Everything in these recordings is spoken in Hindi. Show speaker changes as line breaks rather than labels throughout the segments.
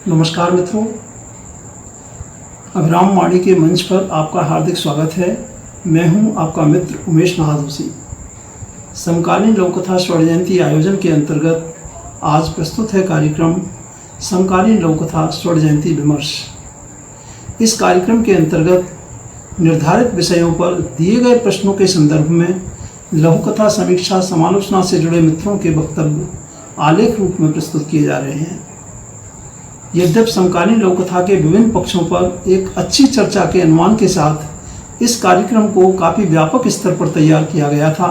नमस्कार मित्रों, अभिराम वाणी के मंच पर आपका हार्दिक स्वागत है। मैं हूं आपका मित्र उमेश महादोशी। समकालीन लोककथा स्वर्ण जयंती आयोजन के अंतर्गत आज प्रस्तुत है कार्यक्रम समकालीन लोककथा स्वर्ण जयंती विमर्श। इस कार्यक्रम के अंतर्गत निर्धारित विषयों पर दिए गए प्रश्नों के संदर्भ में लघुकथा समीक्षा समालोचना से जुड़े मित्रों के वक्तव्य आलेख रूप में प्रस्तुत किए जा रहे हैं। यद्यपि समकालीन लोककथा के विभिन्न पक्षों पर एक अच्छी चर्चा के अनुमान के साथ इस कार्यक्रम को काफ़ी व्यापक स्तर पर तैयार किया गया था,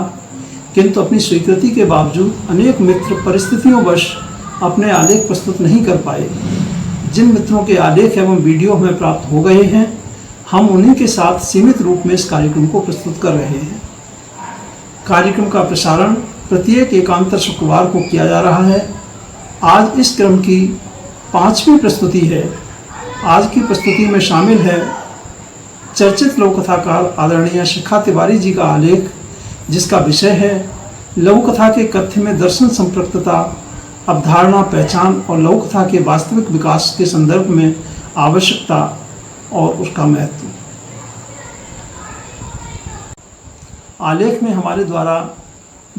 किंतु अपनी स्वीकृति के बावजूद अनेक मित्र परिस्थितियों अपने आलेख प्रस्तुत नहीं कर पाए। जिन मित्रों के आलेख एवं वीडियो हमें प्राप्त हो गए हैं, हम उन्हीं के साथ सीमित रूप में इस कार्यक्रम को प्रस्तुत कर रहे हैं। कार्यक्रम का प्रसारण प्रत्येक एकांतर शुक्रवार को किया जा रहा है। आज इस क्रम की 5वीं प्रस्तुति है। आज की प्रस्तुति में शामिल है चर्चित लोककथाकार आदरणीय शिखा तिवारी जी का आलेख, जिसका विषय है लघुकथा के कथ्य में दर्शन संपृक्तता, अवधारणा, पहचान और लघुकथा के वास्तविक विकास के संदर्भ में आवश्यकता और उसका महत्व। आलेख में हमारे द्वारा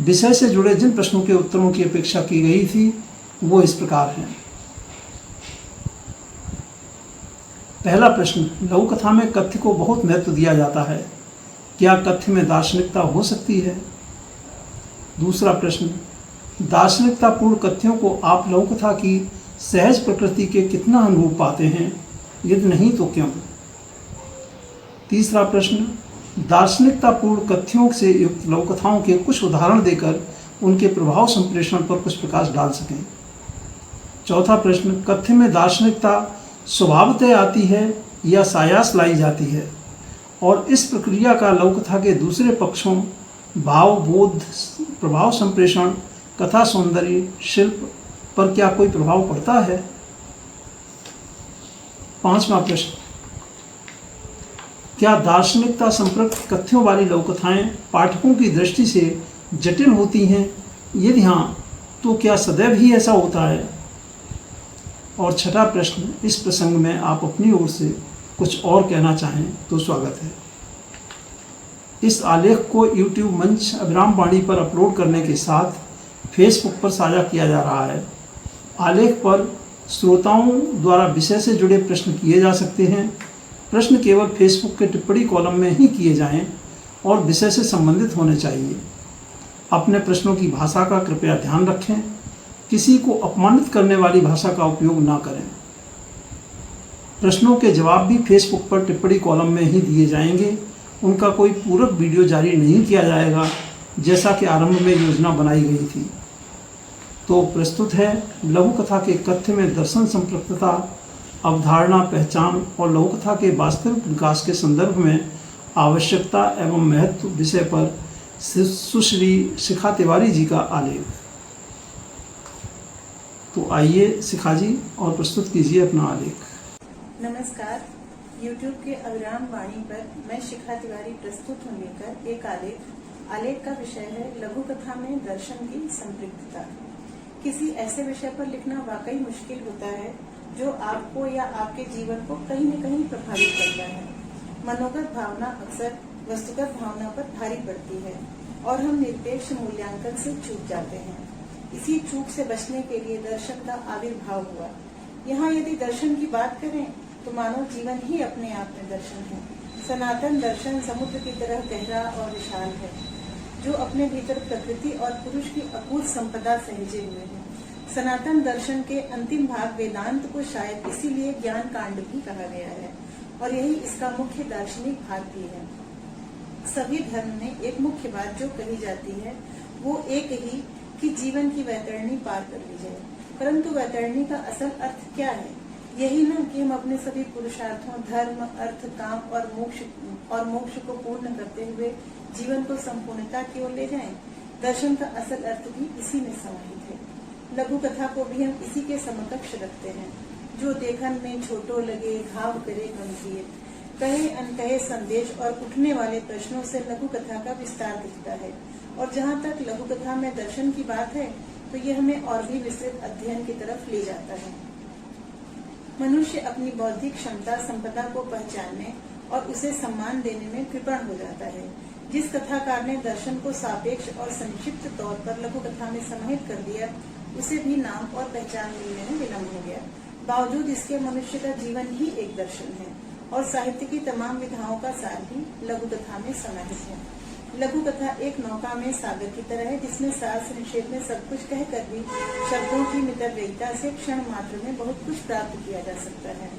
विषय से जुड़े जिन प्रश्नों के उत्तरों की अपेक्षा की गई थी वो इस प्रकार हैं। पहला प्रश्न, लघुकथा में कथ्य को बहुत महत्व दिया जाता है, क्या कथ्य में दार्शनिकता हो सकती है? दूसरा प्रश्न, दार्शनिकतापूर्ण कथ्यों को आप लघुकथा की सहज प्रकृति के कितना अनुरूप पाते हैं? यदि नहीं तो क्यों? तीसरा प्रश्न, दार्शनिकतापूर्ण कथ्यों से युक्त लघुकथाओं के कुछ उदाहरण देकर उनके प्रभाव संप्रेषण पर कुछ प्रकाश डाल सकें। चौथा प्रश्न, कथ्य में दार्शनिकता स्वभावतः आती है या सायास लाई जाती है, और इस प्रक्रिया का लघुकथा के दूसरे पक्षों भाव, बोध, प्रभाव संप्रेषण, कथा सौंदर्य, शिल्प पर क्या कोई प्रभाव पड़ता है? पांचवा प्रश्न, क्या दार्शनिकता संपृक्त कथ्यों वाली लघुकथाएं पाठकों की दृष्टि से जटिल होती हैं? यदि हाँ, तो क्या सदैव ही ऐसा होता है? और छठा प्रश्न, इस प्रसंग में आप अपनी ओर से कुछ और कहना चाहें तो स्वागत है। इस आलेख को YouTube मंच अभिराम वाणी पर अपलोड करने के साथ फेसबुक पर साझा किया जा रहा है। आलेख पर श्रोताओं द्वारा विषय से जुड़े प्रश्न किए जा सकते हैं। प्रश्न केवल फेसबुक के टिप्पणी कॉलम में ही किए जाएं और विषय से संबंधित होने चाहिए। अपने प्रश्नों की भाषा का कृपया ध्यान रखें। किसी को अपमानित करने वाली भाषा का उपयोग ना करें। प्रश्नों के जवाब भी फेसबुक पर टिप्पणी कॉलम में ही दिए जाएंगे। उनका कोई पूरक वीडियो जारी नहीं किया जाएगा, जैसा कि आरंभ में योजना बनाई गई थी। तो प्रस्तुत है लघुकथा के कथ्य में दर्शन संपृक्तता, अवधारणा, पहचान और लघुकथा के वास्तविक विकास के संदर्भ में आवश्यकता एवं महत्व विषय पर सुश्री शिखा तिवारी जी का आलेख। तो आइए शिखा जी और प्रस्तुत कीजिए अपना आलेख।
नमस्कार, YouTube के अभिराम वाणी पर मैं शिखा तिवारी प्रस्तुत हूँ लेकर एक आलेख का विषय है लघुकथा में दर्शन की संपृक्तता। किसी ऐसे विषय पर लिखना वाकई मुश्किल होता है जो आपको या आपके जीवन को कहीं न कहीं प्रभावित करता है। मनोगत भावना अक्सर वस्तुगत भावना पर भारी पड़ती है और हम निरपेक्ष मूल्यांकन से चूक जाते हैं। इसी चूक से बचने के लिए दर्शन का आविर्भाव हुआ। यहाँ यदि दर्शन की बात करें तो मानव जीवन ही अपने आप में दर्शन है। सनातन दर्शन समुद्र की तरह गहरा और विशाल है, जो अपने भीतर प्रकृति और पुरुष की अकूत संपदा सहेजे हुए है। सनातन दर्शन के अंतिम भाग वेदांत को शायद इसीलिए ज्ञान कांड भी कहा गया है, और यही इसका मुख्य दार्शनिक भाग भी है। सभी धर्म में एक मुख्य बात जो कही जाती है वो एक ही कि जीवन की वैतरणी पार कर ली जाए। परंतु वैतरणी का असल अर्थ क्या है? यही न कि हम अपने सभी पुरुषार्थों, धर्म, अर्थ, काम और मोक्ष को पूर्ण करते हुए जीवन को संपूर्णता की ओर ले जाएं। दर्शन का असल अर्थ भी इसी में समाहित है। लघु कथा को भी हम इसी के समकक्ष रखते हैं, जो देखन में छोटो लगे, घाव करे गंभीर, कहे अनकहे संदेश और उठने वाले प्रश्नों से लघु कथा का विस्तार दिखता है। और जहाँ तक लघु कथा में दर्शन की बात है तो ये हमें और भी विस्तृत अध्ययन की तरफ ले जाता है। मनुष्य अपनी बौद्धिक क्षमता संपदा को पहचानने और उसे सम्मान देने में कृपण हो जाता है। जिस कथाकार ने दर्शन को सापेक्ष और संक्षिप्त तौर पर लघु कथा में समाहित कर दिया, उसे भी नाम और पहचान मिलने में विलम्ब हो गया। बावजूद इसके मनुष्य का जीवन ही एक दर्शन है और साहित्य की तमाम विधाओं का सार भी लघु कथा में समाहित है। लघु कथा एक नौका में सागर की तरह है, जिसमें सार संक्षेप में सब कुछ कहकर भी शब्दों की मितव्ययिता से क्षण मात्र में बहुत कुछ प्राप्त किया जा सकता है।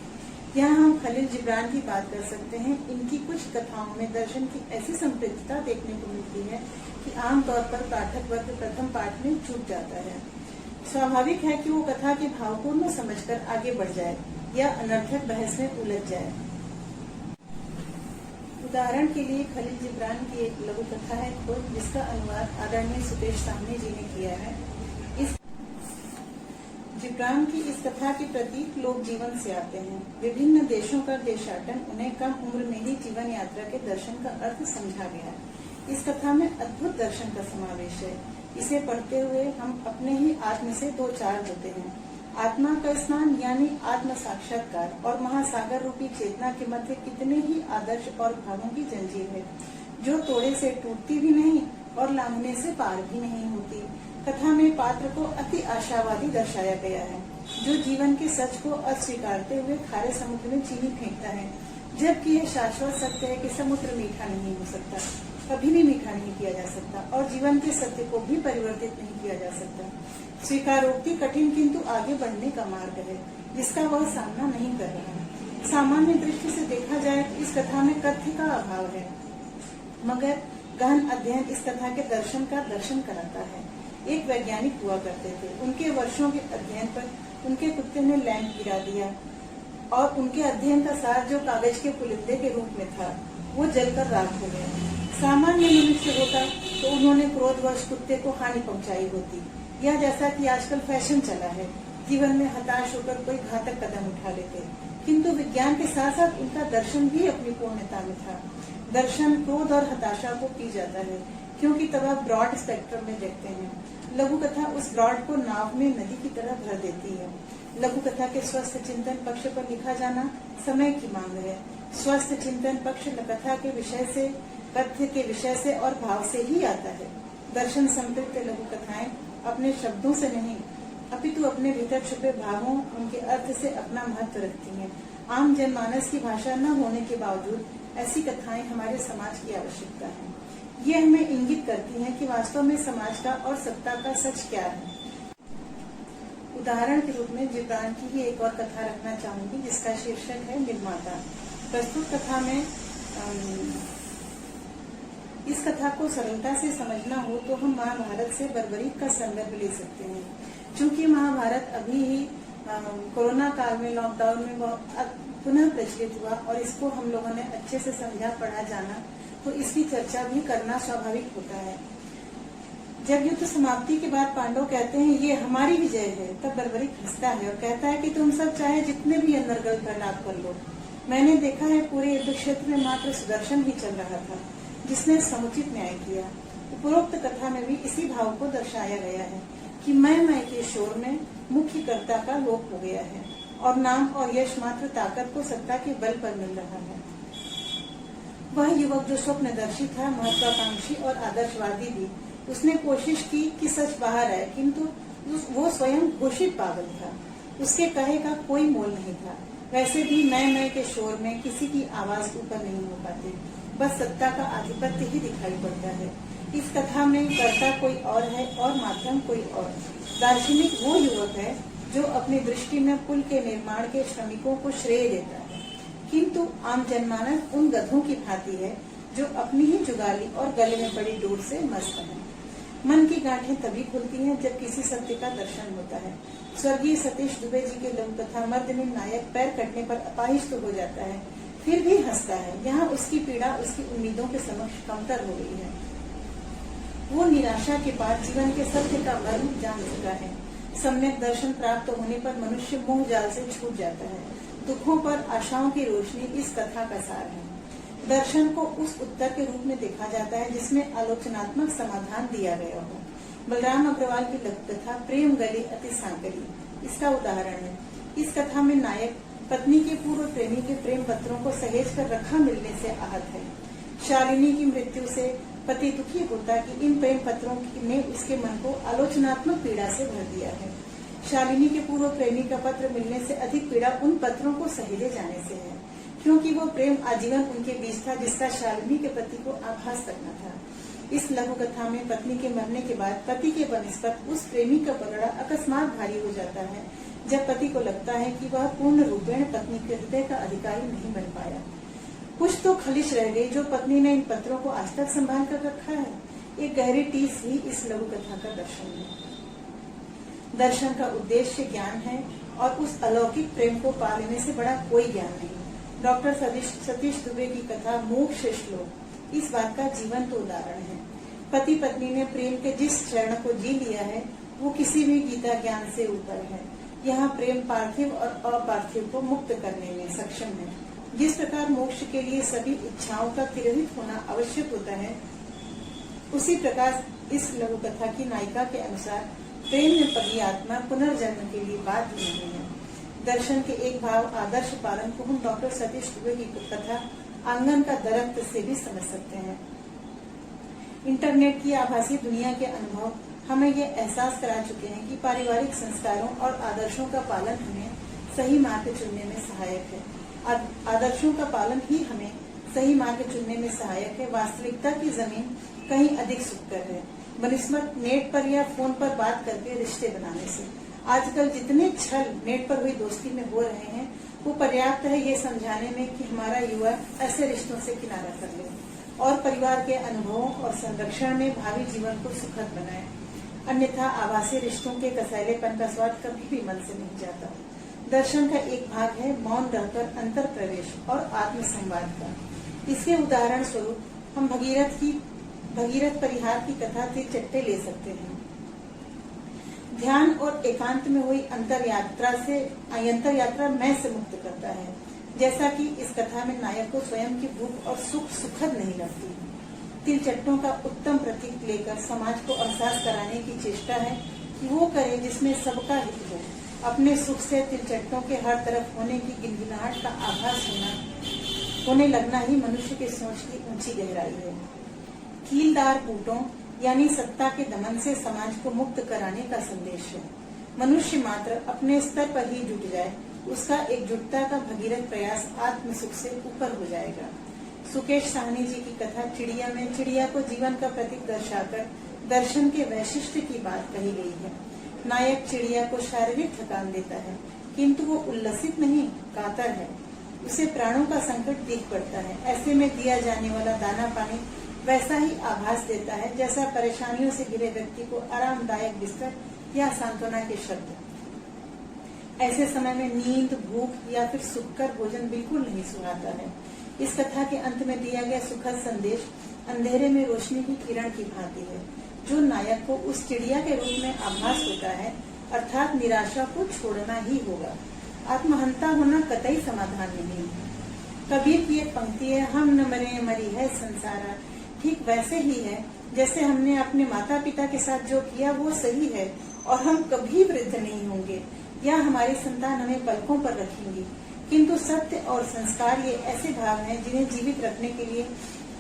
यहाँ हम खलील जिब्रान की बात कर सकते हैं। इनकी कुछ कथाओं में दर्शन की ऐसी संपृक्तता देखने को मिलती है कि आमतौर पर पाठक वर्ग प्रथम पाठ में चूक जाता है। स्वाभाविक है कि वो कथा के भाव को न समझकर आगे बढ़ जाए या अनर्थक बहस में उलझ जाए। उदाहरण के लिए खलील जिब्रान की एक लघु कथा है खोज, जिसका अनुवाद आदरणीय सुदेश साहनी जी ने किया है। इस जिब्रान की इस कथा के प्रतीक लोग जीवन से आते हैं। विभिन्न देशों का देशाटन उन्हें कम उम्र में ही जीवन यात्रा के दर्शन का अर्थ समझा गया। इस कथा में अद्भुत दर्शन का समावेश है। इसे पढ़ते हुए हम अपने ही आत्म से दो चार होते हैं। आत्मा का स्नान यानी आत्म साक्षात्कार और महासागर रूपी चेतना के मध्य कितने ही आदर्श और भावों की जंजीर है, जो तोड़े से टूटती भी नहीं और लांघने से पार भी नहीं होती। कथा में पात्र को अति आशावादी दर्शाया गया है, जो जीवन के सच को अस्वीकारते हुए खारे समुद्र में चीनी फेंकता है, जबकि यह शाश्वत सत्य है कि समुद्र मीठा नहीं हो सकता, कभी भी मीठा नहीं किया जा सकता और जीवन के सत्य को भी परिवर्तित नहीं किया जा सकता। स्वीकारोक्ति कठिन किंतु आगे बढ़ने का मार्ग है, जिसका वह सामना नहीं कर रहा। सामान्य दृष्टि से देखा जाए तो इस कथा में तथ्य का अभाव है, मगर गहन अध्ययन इस कथा के दर्शन का दर्शन कराता है। एक वैज्ञानिक हुआ करते थे। उनके वर्षों के अध्ययन पर उनके कुत्ते ने लैंप गिरा दिया और उनके अध्ययन का सार, जो कागज के पुलिंदे के रूप में था, वो जलकर राख हो गया। सामान्य मनुष्य होता तो उन्होंने क्रोधवश कुत्ते को हानि पहुंचाई होती, या जैसा कि आजकल फैशन चला है, जीवन में हताश होकर कोई घातक कदम उठा लेते। किंतु विज्ञान के साथ साथ उनका दर्शन भी अपनी पूर्णता में था। दर्शन क्रोध और हताशा को पी जाता है, क्योंकि तब आप ब्रॉड स्पेक्ट्रम में देखते हैं। लघु कथा उस ब्रॉड को नाव में नदी की तरह भर देती है। लघु कथा के स्वस्थ चिंतन पक्ष पर लिखा जाना समय की मांग है। स्वस्थ चिंतन पक्ष कथा के विषय से, तथ्य के विषय से और भाव से ही आता है। दर्शन संपृक्त लघु कथाएं अपने शब्दों से नहीं, अपितु अपने भीतर छुपे भावों, उनके अर्थ से अपना महत्व रखती हैं। आम जनमानस की भाषा न होने के बावजूद ऐसी कथाएं हमारे समाज की आवश्यकता है। ये हमें इंगित करती हैं कि वास्तव में समाज का और सत्ता का सच क्या है। उदाहरण के रूप में जिब्रान की ही एक और कथा रखना चाहूंगी, जिसका शीर्षक है निर्माता। प्रस्तुत कथा में इस कथा को सरलता से समझना हो तो हम महाभारत से बर्बरीक का संदर्भ ले सकते हैं। चूंकि महाभारत अभी ही कोरोना काल में, लॉकडाउन में पुनः प्रचलित हुआ और इसको हम लोगों ने अच्छे से समझा, पढ़ा, जाना, तो इसकी चर्चा भी करना स्वाभाविक होता है। जब युद्ध समाप्ति के बाद पांडव कहते हैं ये हमारी विजय है, तब बर्बरीक हंसता है और कहता है कि तुम सब चाहे जितने भी अनर्गल प्रलाप कर लो, मैंने देखा है पूरे युद्ध क्षेत्र में मात्र सुदर्शन ही चल रहा था, जिसने समुचित न्याय किया। उपरोक्त कथा में भी इसी भाव को दर्शाया गया है कि मैं के शोर में मुख्य कर्ता का लोप हो गया है और नाम और यश मात्र ताकत को सत्ता के बल पर मिल रहा है। वह युवक जो स्वप्नदर्शी था, महत्वाकांक्षी और आदर्शवादी भी, उसने कोशिश की कि सच बाहर आए, किंतु वो स्वयं घोषित पागल था। उसके कहे का कोई मोल नहीं था। वैसे भी मैं के शोर में किसी की आवाज ऊपर नहीं हो पाती, बस सत्ता का आधिपत्य ही दिखाई पड़ता है। इस कथा में कर्ता कोई और है और माध्यम कोई और। दार्शनिक वो युवक है जो अपनी दृष्टि में पुल के निर्माण के श्रमिकों को श्रेय देता है, किंतु आम जनमानस उन गधों की भांति है जो अपनी ही जुगाली और गले में पड़ी डोर से मस्त है। मन की गांठें तभी खुलती हैं जब किसी सत्य का दर्शन होता है। स्वर्गीय सतीश दुबे जी के लघु कथा मर्द में नायक पैर कटने पर अपाहिज तो हो जाता है, फिर भी हंसता है। यहाँ उसकी पीड़ा उसकी उम्मीदों के समक्ष कमतर हो गई है। वो निराशा के बाद जीवन के सत्य का मर्म जान चुका है। सम्यक दर्शन प्राप्त होने पर मनुष्य मोह जाल से छूट जाता है। दुखों पर आशाओं की रोशनी इस कथा का सार है। दर्शन को उस उत्तर के रूप में देखा जाता है जिसमें आलोचनात्मक समाधान दिया गया हो। बलराम अग्रवाल की लघु कथा प्रेम गली अति सांकरी इसका उदाहरण है। इस कथा में नायक पत्नी के पूर्व प्रेमी के प्रेम पत्रों को सहेज कर रखा मिलने से आहत है। शालिनी की मृत्यु से पति दुखी होता कि इन प्रेम पत्रों ने उसके मन को आलोचनात्मक पीड़ा से भर दिया है। शालिनी के पूर्व प्रेमी का पत्र मिलने से अधिक पीड़ा उन पत्रों को सहेजे जाने से है, क्योंकि वो प्रेम आजीवन उनके बीच था जिसका शालिनी के पति को आभास करना था। इस लघु कथा में पत्नी के मरने के बाद पति के बनिस्पत उस प्रेमी का पलड़ा अकस्मात भारी हो जाता है, जब पति को लगता है कि वह पूर्ण रूपेण पत्नी के हृदय का अधिकारी नहीं बन पाया। कुछ तो खलिश रह गई जो पत्नी ने इन पत्रों को आज तक संभाल कर रखा है। एक गहरी टीस ही इस लघु कथा का दर्शन है। दर्शन का उद्देश्य ज्ञान है और उस अलौकिक प्रेम को पा लेने से बड़ा कोई ज्ञान नहीं। डॉक्टर सतीश दुबे की कथा मोक्ष श्लोक इस बात का जीवंत उदाहरण है। पति पत्नी ने प्रेम के जिस चरण को जी लिया है वो किसी भी गीता ज्ञान से ऊपर है। यहाँ प्रेम पार्थिव और अपार्थिव को मुक्त करने में सक्षम है। जिस प्रकार मोक्ष के लिए सभी इच्छाओं का तिरोहित होना आवश्यक होता है, उसी प्रकार इस लघु कथा की नायिका के अनुसार प्रेम में पगी आत्मा पुनर्जन्म के लिए बाध्य नहीं है। दर्शन के एक भाव आदर्श पालन को हम डॉक्टर सतीश दुबे की कथा आंगन का दरख्त से भी समझ सकते हैं। इंटरनेट की आभासी दुनिया के अनुभव हमें ये एहसास करा चुके हैं कि पारिवारिक संस्कारों और आदर्शों का पालन हमें सही मार्ग चुनने में सहायक है। आदर्शों का पालन ही हमें सही मार्ग चुनने में सहायक है। वास्तविकता की जमीन कहीं अधिक सुखकर है बनिस्बत नेट पर या फोन पर बात करके रिश्ते बनाने से। आजकल जितने छल नेट पर हुई दोस्ती में हो रहे हैं वो पर्याप्त है ये समझाने में कि हमारा युवा ऐसे रिश्तों से किनारा कर ले और परिवार के अनुभवों और संरक्षण में भावी जीवन को सुखद बनाए। अन्यथा आभासी रिश्तों के कसैलेपन का स्वाद कभी भी मन से नहीं जाता। दर्शन का एक भाग है मौन रहकर अंतर प्रवेश और आत्म संवाद का। इसके उदाहरण स्वरूप हम भगीरथ परिहार की कथा तिरचट्टे ले सकते हैं। ध्यान और एकांत में हुई अंतर यात्रा मैं से मुक्त करता है। जैसा कि इस कथा में नायक को स्वयं की भूख और सुख सुखद नहीं लगती। तिरचट्टों का उत्तम प्रतीक लेकर समाज को एहसास कराने की चेष्टा है कि वो करे जिसमें सबका हित हो। अपने सुख से तिरचट्टों के हर तरफ होने की गिनगिनाहट का आभास होने लगना ही मनुष्य के सोच की ऊंची गहराई है। कीलदार कूटों यानी सत्ता के दमन से समाज को मुक्त कराने का संदेश है। मनुष्य मात्र अपने स्तर पर ही जुट जाए, उसका एकजुटता का भगीरथ प्रयास आत्म सुख से ऊपर हो जाएगा। सुकेश साहनी जी की कथा चिड़िया में चिड़िया को जीवन का प्रतीक दर्शाकर दर्शन के वैशिष्ट्य की बात कही गई है। नायक चिड़िया को शारीरिक थकान देता है, किंतु वो उल्लसित नहीं, कातर है। उसे प्राणों का संकट दिख पड़ता है। ऐसे में दिया जाने वाला दाना पानी वैसा ही आभास देता है जैसा परेशानियों से घिरे व्यक्ति को आरामदायक बिस्तर या सांत्वना के शब्द। ऐसे समय में नींद, भूख या फिर सुखकर भोजन बिल्कुल नहीं सुहाता है। इस कथा के अंत में दिया गया सुखद संदेश अंधेरे में रोशनी की किरण की भांति है, जो नायक को उस चिड़िया के रूप में आभास होता है, अर्थात निराशा को छोड़ना ही होगा। आत्महंता होना कतई समाधान नहीं है। कबीर की एक पंक्ति है, हम न मरे मरी है संसारा, ठीक वैसे ही है जैसे हमने अपने माता पिता के साथ जो किया वो सही है और हम कभी वृद्ध नहीं होंगे या हमारी संतान हमें पलकों पर रखेंगी। किंतु सत्य और संस्कार ये ऐसे भाव हैं जिन्हें जीवित रखने के लिए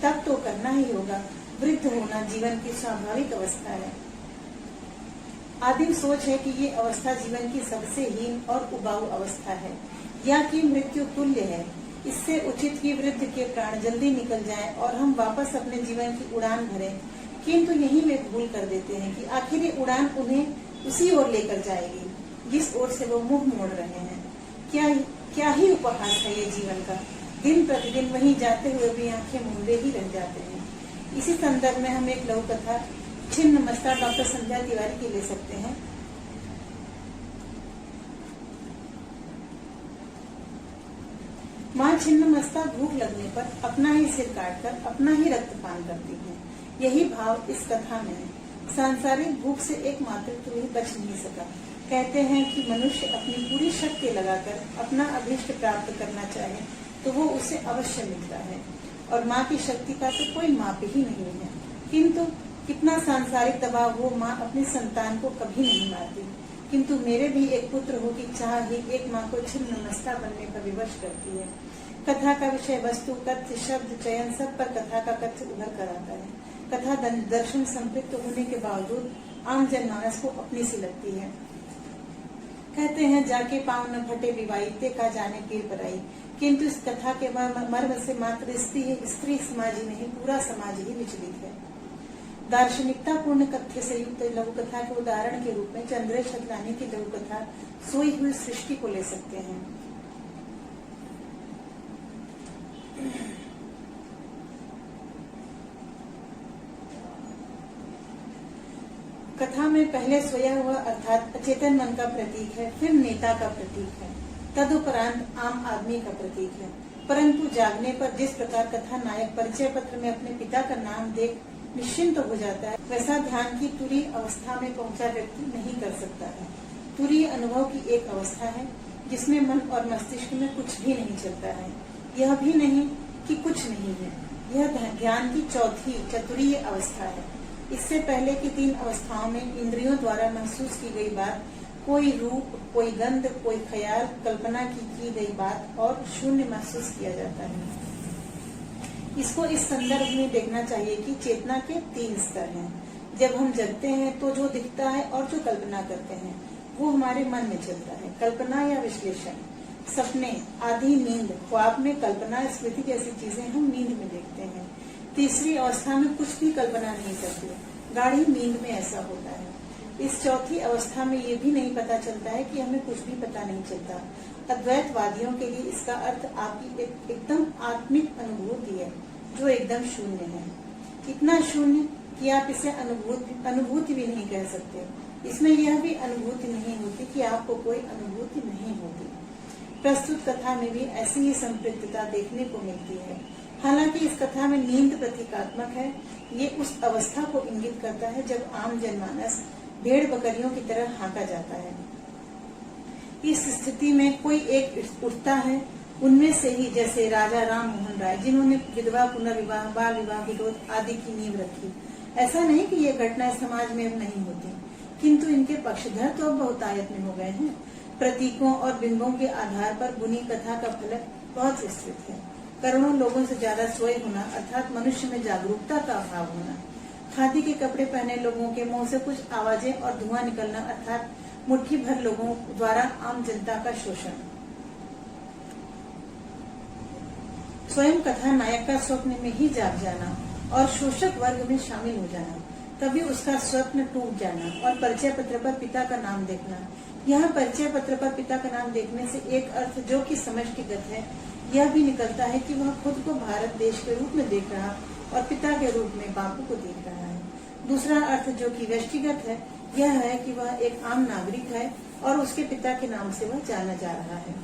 तब तो करना ही होगा। वृद्ध होना जीवन की स्वाभाविक अवस्था है। आदिम सोच है कि ये अवस्था जीवन की सबसे हीन और उबाऊ अवस्था है या कि मृत्यु तुल्य है। इससे उचित कि वृद्ध के प्राण जल्दी निकल जाएं और हम वापस अपने जीवन की उड़ान भरें। किंतु यही वे भूल कर देते हैं कि आखिर ये उड़ान उन्हें उसी ओर लेकर जाएगी जिस ओर से वो मुंह मोड़ रहे हैं। क्या ही उपहास है ये जीवन का। दिन प्रतिदिन वहीं जाते हुए भी आंखें मूंदे ही रह जाते हैं। इसी संदर्भ में हम एक लघु कथा छिन्न मस्ता डॉक्टर संध्या तिवारी की ले सकते हैं। माँ छिन्न मस्ता भूख लगने पर अपना ही सिर काटकर अपना ही रक्तपान करती है। यही भाव इस कथा में है। सांसारिक भूख से एक मातृत्व भी बच नहीं सका। कहते हैं कि मनुष्य अपनी पूरी शक्ति लगाकर अपना अभीष्ट प्राप्त करना चाहे तो वो उसे अवश्य मिलता है और माँ की शक्ति का तो कोई माप ही नहीं है। किंतु कितना सांसारिक दबाव वो माँ अपनी संतान को कभी नहीं मारती। किंतु मेरे भी एक पुत्र हो की चाह ही एक माँ को छिन्न मस्ता बनने पर विवश करती है। कथा का विषय, वस्तु, कथ्य, शब्द, चयन सब पर कथा का कथ्य उभर कर आता है। कथा दर्शन संपृक्त होने के बावजूद आम जनमानस को अपनी सी लगती है। कहते हैं जाके पाँव न फटे विवाई, ते का जाने पीर पराई। किंतु इस कथा के मर्म से मात्र स्त्री समाज ही नहीं, पूरा समाज ही विचलित है। दार्शनिकता पूर्ण कथ्य से युक्त लघु कथा के उदाहरण के रूप में चंद्रेश शतलानी की लघु कथा सोई हुई सृष्टि को ले सकते हैं। कथा में पहले सोया हुआ अर्थात अचेतन मन का प्रतीक है, फिर नेता का प्रतीक है, तदुपरांत आम आदमी का प्रतीक है। परंतु जागने पर जिस प्रकार कथा नायक परिचय पत्र में अपने पिता का नाम देख निश्चिंत हो जाता है, वैसा ध्यान की तुरीय अवस्था में पहुंचा व्यक्ति नहीं कर सकता है। तुरीय अनुभव की एक अवस्था है जिसमें मन और मस्तिष्क में कुछ भी नहीं चलता है। यह भी नहीं कि कुछ नहीं है, यह ध्यान की चौथी चतुरीय अवस्था है। इससे पहले की तीन अवस्थाओं में इंद्रियों द्वारा महसूस की गई बात, कोई रूप, कोई गंध, कोई ख्याल, कल्पना की गई बात और शून्य महसूस किया जाता है। इसको इस संदर्भ में देखना चाहिए कि चेतना के तीन स्तर हैं। जब हम जगते हैं तो जो दिखता है और जो कल्पना करते हैं वो हमारे मन में चलता है। कल्पना या विश्लेषण, सपने, आधी नींद, ख्वाब में कल्पना, स्मृति जैसी चीजें हम नींद में देखते हैं। तीसरी अवस्था में कुछ भी कल्पना नहीं करती, गाढ़ी नींद में ऐसा होता है। इस चौथी अवस्था में ये भी नहीं पता चलता है कि हमें कुछ भी पता नहीं चलता। अद्वैतवादियों के लिए इसका अर्थ आपकी एकदम आत्मिक अनुभूति है जो एकदम शून्य है। इतना शून्य कि आप इसे अनुभूति भी नहीं कह सकते। इसमें यह भी अनुभूति नहीं होती कि आपको कोई अनुभूति नहीं होती। प्रस्तुत कथा में भी ऐसी ही संपृक्तता देखने को मिलती है। हालांकि इस कथा में नींद प्रतीकात्मक है, ये उस अवस्था को इंगित करता है जब आम जनमानस भेड़ बकरियों की तरह हाँका जाता है। इस स्थिति में कोई एक उठता है, उनमें से ही जैसे राजा राम मोहन राय, जिन्होंने विधवा पुनर्विवाह, बाल विवाह विरोध आदि की नींव रखी। ऐसा नहीं कि ये घटना समाज में अब नहीं होती, किंतु इनके पक्षधर तो अब बहुतायत में हो गए हैं। प्रतीकों और बिंबों के आधार पर बुनी कथा का फलक बहुत विस्तृत है। करोड़ों लोगों से ज्यादा सोए होना अर्थात मनुष्य में जागरूकता का अभाव होना, खादी के कपड़े पहने लोगों के मुंह से कुछ आवाजें और धुआं निकलना अर्थात मुट्ठी भर लोगों द्वारा आम जनता का शोषण, स्वयं कथा नायक का स्वप्न में ही जाग जाना और शोषक वर्ग में शामिल हो जाना, तभी उसका स्वप्न टूट जाना और परिचय पत्र पर पिता का नाम देखना। यह परिचय पत्र पर पिता का नाम देखने से एक अर्थ जो कि समष्टिगत है, यह भी निकलता है कि वह खुद को भारत देश के रूप में देख रहा और पिता के रूप में बापू को देख रहा है। दूसरा अर्थ जो कि व्यष्टिगत है, यह है कि वह एक आम नागरिक है और उसके पिता के नाम से वह जाना जा रहा है।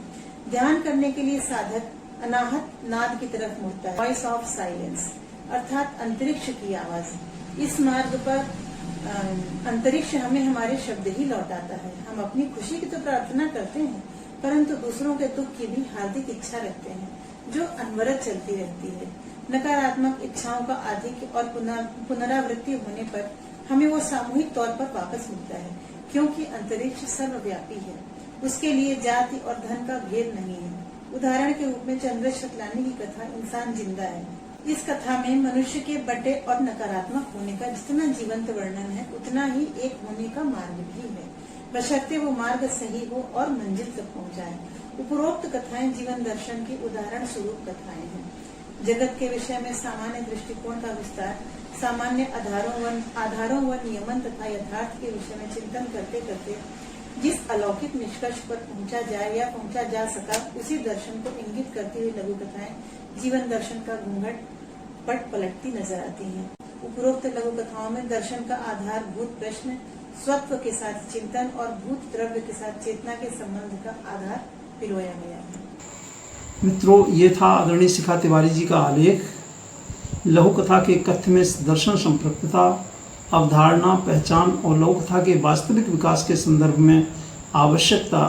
ध्यान करने के लिए साधक अनाहत नाद की तरफ मुड़ता है, वॉइस ऑफ साइलेंस अर्थात अंतरिक्ष की आवाज। इस मार्ग पर अंतरिक्ष हमें हमारे शब्द ही लौटाता है। हम अपनी खुशी की तो प्रार्थना करते हैं, परंतु दूसरों के दुख की भी हार्दिक इच्छा रखते हैं जो अनवरत चलती रहती है। नकारात्मक इच्छाओं का आधिक्य और पुनरावृत्ति होने पर हमें वो सामूहिक तौर पर वापस मिलता है, क्योंकि अंतरिक्ष सर्वव्यापी है, उसके लिए जाति और धन का भेद नहीं है। उदाहरण के रूप में चंद्रेश शतलानी की कथा इंसान जिंदा है। इस कथा में मनुष्य के बटे और नकारात्मक होने का जितना जीवंत वर्णन है, उतना ही एक होने का मार्ग भी है, बशर्ते वो मार्ग सही हो और मंजिल तक पहुँचाए। उपरोक्त कथाएं जीवन दर्शन की उदाहरण स्वरूप कथाएं हैं। जगत के विषय में सामान्य दृष्टिकोण का विस्तार, सामान्य आधारों व नियमन तथा यथार्थ के विषय में चिंतन करते करते जिस अलौकिक निष्कर्ष पर पहुंचा जाए या पहुंचा जा सका, उसी दर्शन को इंगित करती हुई लघु कथाएं जीवन दर्शन का घूंघट पट पलटती नजर आती हैं। उपरोक्त लघु कथाओं में दर्शन का आधारभूत प्रश्न, स्वत्व के साथ चिंतन और भूत द्रव्य के साथ चेतना के संबंध का आधार पिरोया गया है।
मित्रों, ये था आदरणीय शिखा तिवारी जी का आलेख। लघु कथा के कथ्य में दर्शन संपृक्तता, अवधारणा, पहचान और लघु कथा के वास्तविक विकास के संदर्भ में आवश्यकता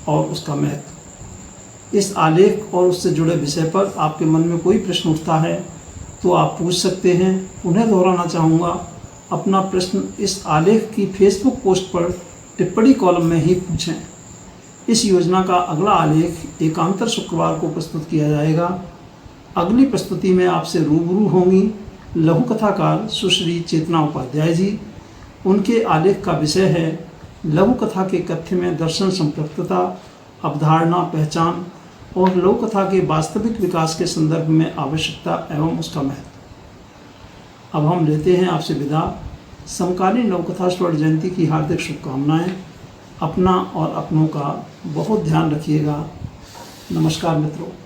और उसका महत्व। इस आलेख और उससे जुड़े विषय पर आपके मन में कोई प्रश्न उठता है तो आप पूछ सकते हैं। उन्हें दोहराना चाहूँगा, अपना प्रश्न इस आलेख की फेसबुक पोस्ट पर टिप्पणी कॉलम में ही पूछें। इस योजना का अगला आलेख एकांतर शुक्रवार को प्रस्तुत किया जाएगा। अगली प्रस्तुति में आपसे रूबरू होंगी लघु कथाकार सुश्री चेतना उपाध्याय जी। उनके आलेख का विषय है लघु कथा के कथ्य में दर्शन संपृक्तता, अवधारणा, पहचान और लघु कथा के वास्तविक विकास के संदर्भ में आवश्यकता एवं उसका महत्व। अब हम लेते हैं आपसे विदा। समकालीन लघु कथा स्वर्ण जयंती की हार्दिक शुभकामनाएं। अपना और अपनों का बहुत ध्यान रखिएगा। नमस्कार मित्रों।